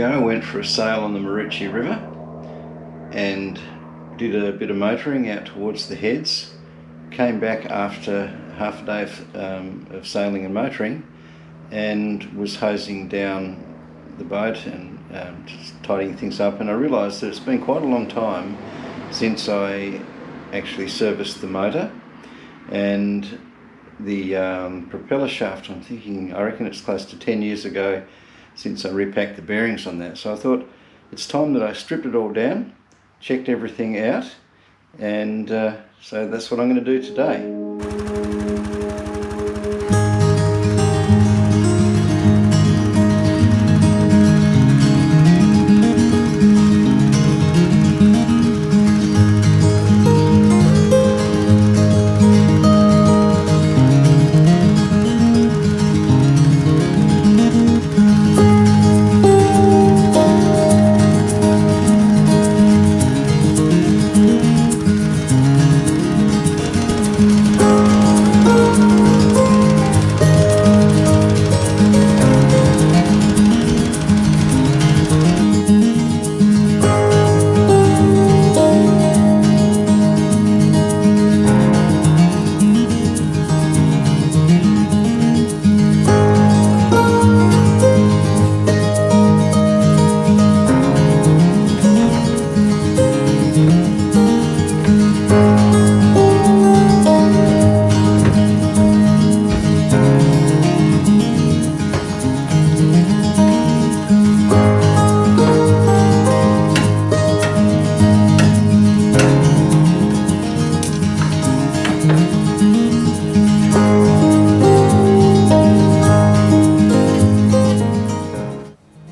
ago I went for a sail on the Marucci River and did a bit of motoring out towards the heads. Came back after half a day of sailing and motoring and was hosing down the boat and just tidying things up, and I realised that it's been quite a long time since I actually serviced the motor, and the propeller shaft, I reckon it's close to 10 years ago since I repacked the bearings on that. So I thought it's time that I stripped it all down, checked everything out, and so that's what I'm going to do today.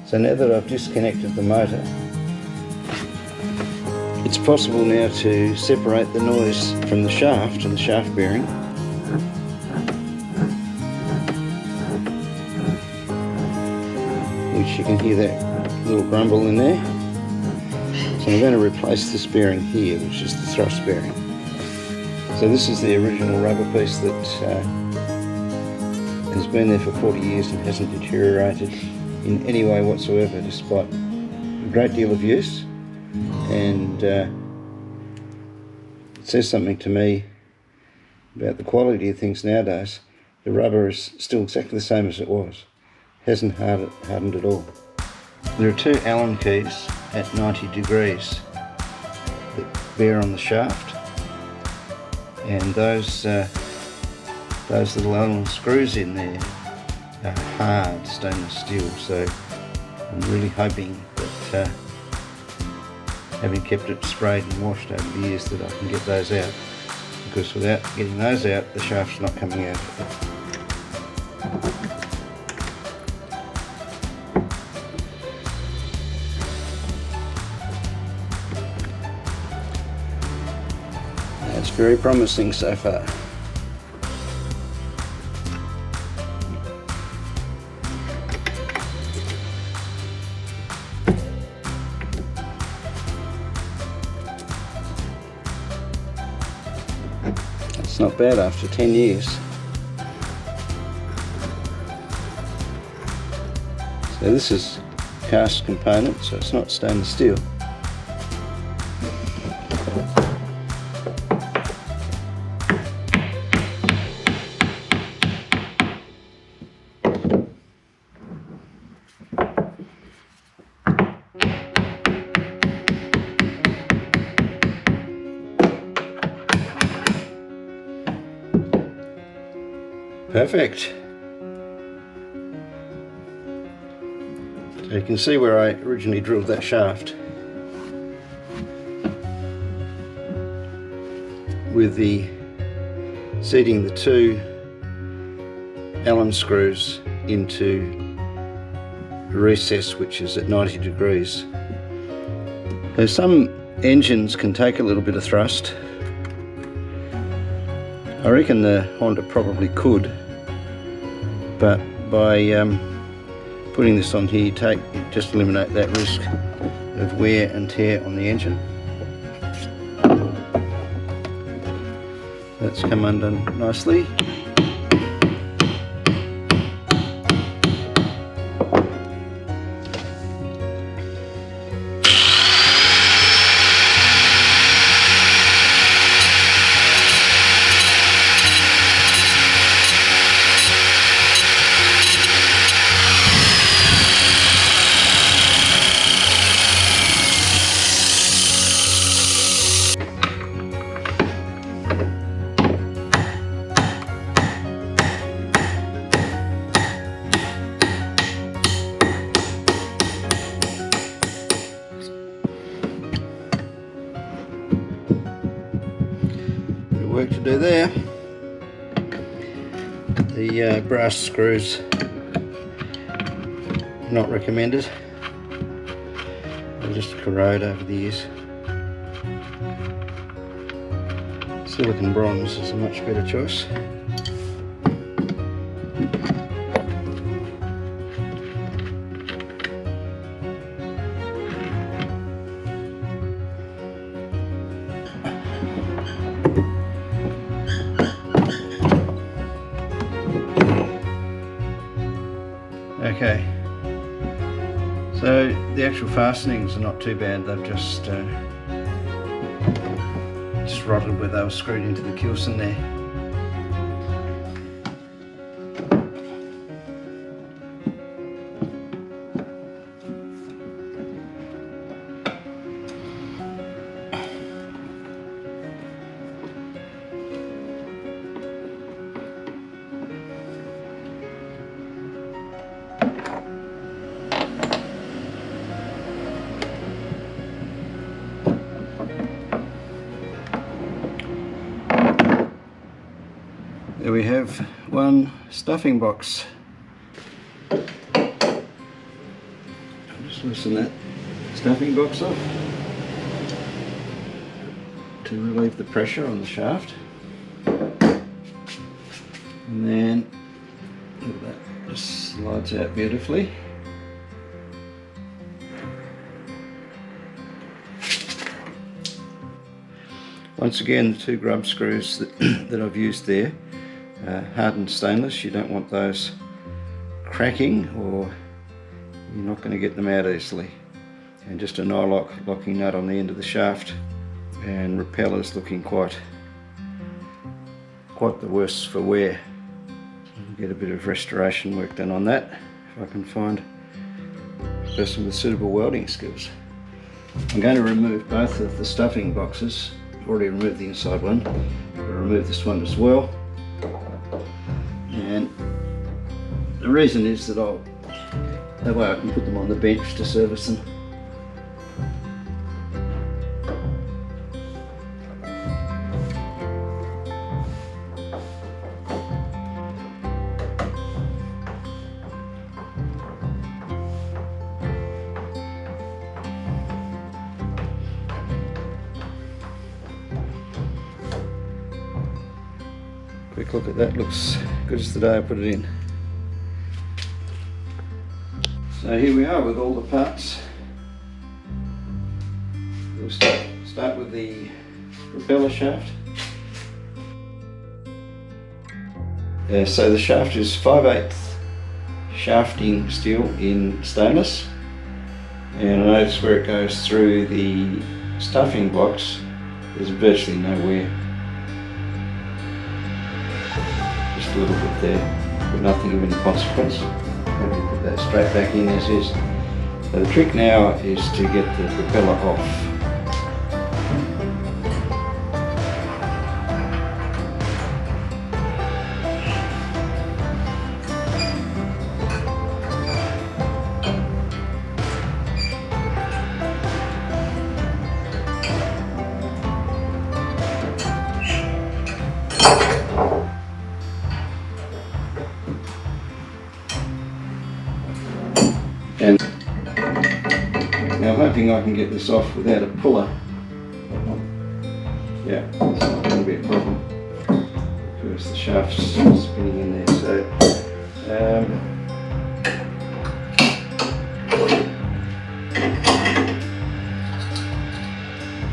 So now that I've disconnected the motor, it's possible now to separate the noise from the shaft and the shaft bearing. Which you can hear that little grumble in there. So I'm going to replace this bearing here, which is the thrust bearing. So this is the original rubber piece that has been there for 40 years and hasn't deteriorated in any way whatsoever, despite a great deal of use. And it says something to me about the quality of things nowadays. The rubber is still exactly the same as it was. Hasn't hardened at all. There are two Allen keys at 90 degrees that bear on the shaft, and those little Allen screws in there are hard stainless steel, so I'm really hoping that having kept it sprayed and washed over the years that I can get those out, because without getting those out the shaft's not coming out. That's very promising so far. It's not bad after 10 years. So this is cast component, so it's not stainless steel. Perfect. So you can see where I originally drilled that shaft with seating the two Allen screws into a recess which is at 90 degrees. So some engines can take a little bit of thrust. I reckon the Honda probably could, but by putting this on here, you just eliminate that risk of wear and tear on the engine. That's come undone nicely. work to do there. The brass screws, not recommended. They'll just corrode over the years. Silicon bronze is a much better choice. Okay, so the actual fastenings are not too bad. They've just rotted where they were screwed into the keelson there. There we have one stuffing box. I'll just loosen that stuffing box off to relieve the pressure on the shaft. And then look at that, just slides out beautifully. Once again, the two grub screws that I've used there, hardened stainless. You don't want those cracking, or you're not going to get them out easily. And just a nylock locking nut on the end of the shaft, and repellers looking quite the worse for wear. Get a bit of restoration work done on that if I can find a person with suitable welding skills. I'm going to remove both of the stuffing boxes. I've already removed the inside one. I'll remove this one as well. And the reason is that that way I can put them on the bench to service them. Quick look at that, looks good as the day I put it in. So here we are with all the parts. We'll start with the propeller shaft. So the shaft is 5/8 shafting steel in stainless, and I notice where it goes through the stuffing box there's virtually no wear. Just a little bit there, but nothing of any consequence. Let me put that straight back in as is. So the trick now is to get the propeller off. And now I'm hoping I can get this off without a puller. Yeah, it's not going to be a problem because the shaft's spinning in there. So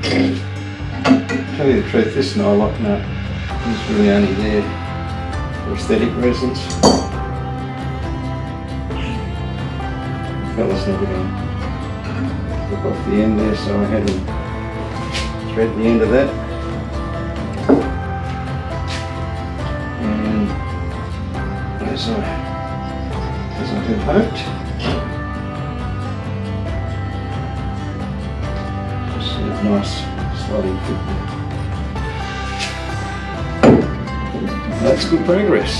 to tell you the truth, this nylock nut is really only there for aesthetic reasons. Propeller's never going to flip off the end there, so I had to thread the end of that. And as I had hoped, just a nice sliding fit there. That's good progress.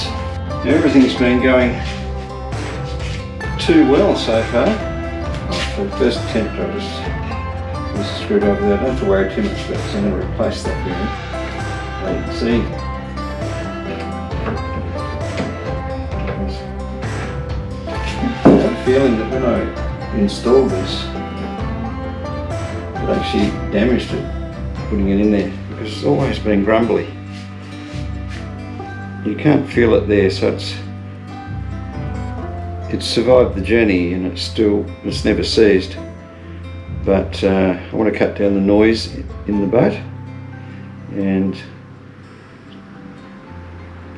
Everything's been going too well so far. For the first attempt I just screwed over there. I don't have to worry too much about it because I'm going to replace that bearing. See, I had a feeling that when I installed this, it actually damaged it, putting it in there, because it's always been grumbly. You can't feel it there, so it's survived the journey and it's never seized. But I want to cut down the noise in the boat, and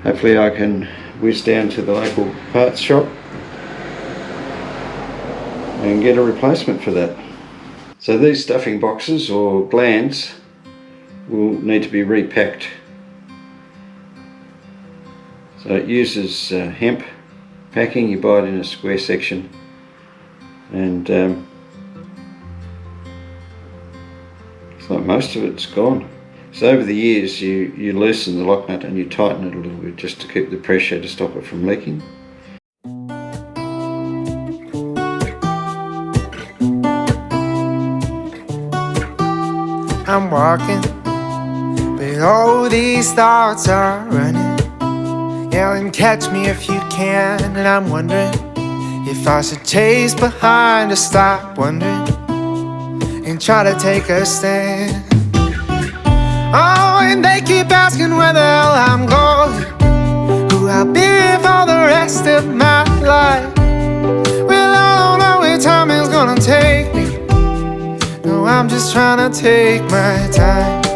hopefully I can whiz down to the local parts shop and get a replacement for that. So these stuffing boxes or glands will need to be repacked. So it uses hemp packing. You buy it in a square section, and it's like most of it's gone. So over the years you loosen the lock nut and you tighten it a little bit just to keep the pressure to stop it from leaking. I'm walking, but all these thoughts are running. Yelling, catch me if you can. And I'm wondering if I should chase behind or stop wondering and try to take a stand. Oh, and they keep asking where the hell I'm going, who I'll be for the rest of my life. Well, I don't know where time is gonna take me. No, I'm just trying to take my time.